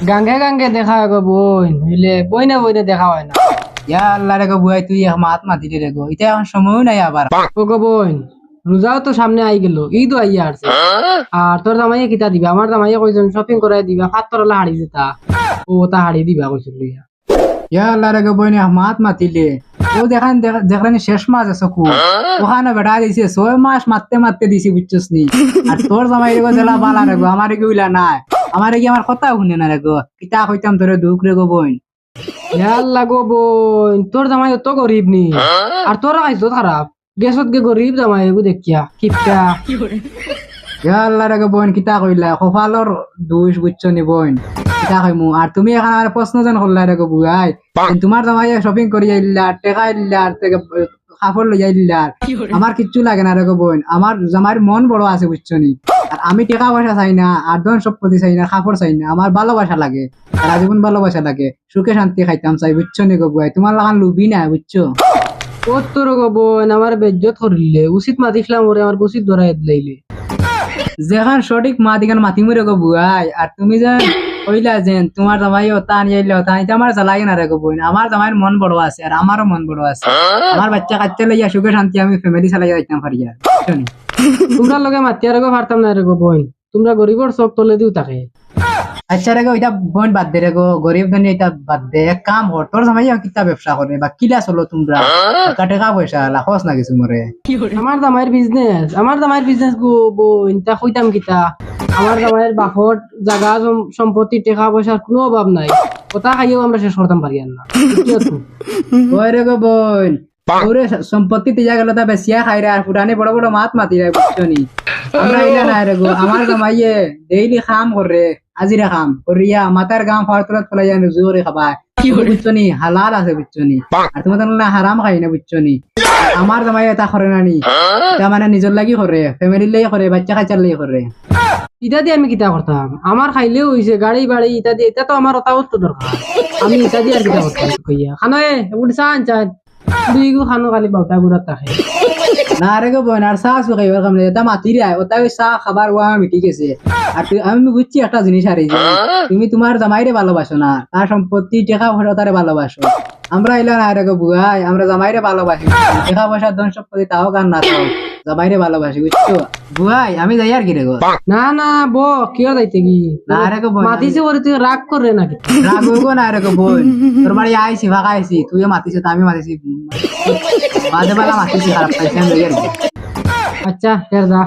গাঙ্গে গাঙ্গে দেখা হয় গো বোন, হইলে বইনে বইনে দেখা হয় না। ইয়া আল্লাহ রে গো বুয়াই তুই মাত মাতিলি রে গো, এটা এখন সময়ও নাই আবার। ও গো বোন, রোজাও তো সামনে আই গেল, ঈদও আইয়া আসছে। আর তোর জামাইয়ে কিতা দিবা? আমার জামাইয়ে কইছেন শপিং করাই দিবা, 5 হাড়ি যেতা ও তা হাড়ি দিবা কইছিল লইয়া। ইয়া আল্লাহ রে গো বইন মাত মাতিলে ও দেখান দেখলানি শেষ মাস আছে কু ওখানে বেটা দিছে 6 মাস মারতে মারতে দিছি বুঝছস নি। আর তোর জামাই রে গো জেলা বালা রে গো, আমারে কি উইলা নাই, আমারে কি আমার কথা শুনে না রে গো, কিতা কইতাম তোরে দুঃখ রে গো বইন। আল্লাহ গো বোন, তোর জামাই তো গরিব নি, আর তোর আইসো খারাপ গেছত গে গরিব জামাই এগু দেখিয়া কিপটা। ইয়া আল্লাহ রে গো বইন কিতা কইলা, কপালর দুষ বুঝছো নি বইন, কিতা কইমু। আর তুমি এখন আমার প্রশ্ন যেন করলা রে গো বুয়াই, তোমার জামাই শপিং করি আইলা, টাকা আইলা, আর কাপড় লই আইলা, আমার কিচ্ছু লাগে না রে গো বইন। আমার জামাইয়ের মন বড় আছে বুঝছো নি। আর আমি টাকা পয়সা চাই না, আর ধন সম্পত্তি চাই না, কাপড় চাই না, আমার ভালোবাসা লাগে, সারা জীবন ভালোবাসা লাগে, সুখে শান্তি খাইতাম চাই বুঝছো নি গো বুয়াই। তোমার লাগান লুবি না বুঝছো। ও তোর গো বোন, আমার বেজ্জত করিলে, উচিত মাতিছিলাম ওরে, আমার উচিত ধরাই দিলাইলে। যেখান সঠিক মা দিখান মাতি মরে গো বুয়াই। আর তুমি যে কইলা যে তোমার জামাই ওতা আনি আইলে ওতা আনিতে আমার জ্বালাই না রে গো বইন। আমার জামাইয়ের মন বড় আছে, আর আমারও মন বড় আছে। আমার বাচ্চা কাচ্চা লইয়া সুখে শান্তি আমি ফ্যামিলি চালাই যাইতাম পারি আর বুঝছো নি? তোমরা লগে মাতিয়া রেগো পারতাম না রেগো বোন, তোমরা গরিবর চোখ তলে দিও তাকে। আচ্ছা রে গো এটা বোন বাদ দে রে গো, গরিব ধনী এটা বাদ দে, এক কাম কর তোর জামাই কিতা ব্যবসা করে বা কিলা চলো তোমরা, টাকা পয়সা লাখস না কিছু মরে। আমার জামাইয়ের বিজনেস গো বোন, তা কইতাম কিতা। আমার জামাইয়ের বাপর জাগা সম্পত্তি টাকা পয়সার কোনো অভাব নাই, কথা খাইও আমরা শেষ করতাম পারি আর না। বুঝছো তো? ওই রে গো বোন, ওরে সম্পত্তি দিয়া গেল তা বেশিয়া খাই রে, আর পুরানি বড় বড় মাত মাতি রে বুঝছো নি। আমরা ইলা নাই রে গো, আমার জামাইয়ে ডেইলি খাম করে, আজিরা খাম করিয়া মাতার গাম ফারতুরাত ফলাই যায় রুজি করে খাবায় বুঝছো নি, হালাল আছে বুঝছো নি। আর তোমাদের না হারাম খাই না বুঝছো নি। আমার জামাই এটা করে না নি, এটা মানে নিজের লাগি করে, ফ্যামিলির লাগি করে, বাচ্চা কাচ্চার লাগি করে। ইটা দিয়ে আমি কিতা করতাম? আমার খাইলেও হইছে, গাড়ি বাড়ি ইটা দিয়ে, এটা তো আমার অতাবত্য দরকার। আমি ইটা দিয়ে আর কিতা করতাম কইয়া খানো এগুলো চান চান দুইগু খানো খালি বাউটা গুড়া তাকে। না রে গো বোন, আর চা চু খাইবার কাম নাই, এটা মাতি রে ওটা চা খাবার ওয়া মিটি গেছে। আর আমি বুঝছি একটা জিনিস আর এই যে তুমি তোমার জামাইরে ভালোবাসো না, তার সম্পত্তি টাকা পয়সা তারে ভালোবাসো। আমরা এলা না রে গো বুয়াই, আমরা জামাইরে ভালোবাসি, টাকা পয়সা ধন সম্পত্তি তাও গান না তাও জামাইরে ভালোবাসি বুঝছো বুয়াই। আমি যাই আর কি রে গো। না না বো কিয় যাইতে কি না রে গো বোন, মাতিছে ওরে, তুই রাগ করে নাকি? রাগ হইবো না রে গো বোন, তোর বাড়ি আইছি ফাঁকা আইছি, তুইও মাতিছিস তা আমি মাতিছি, বাদে বেলা মাতিছি খারাপ পাইছি আমি যাই আর কি। আচ্ছা ফের যা।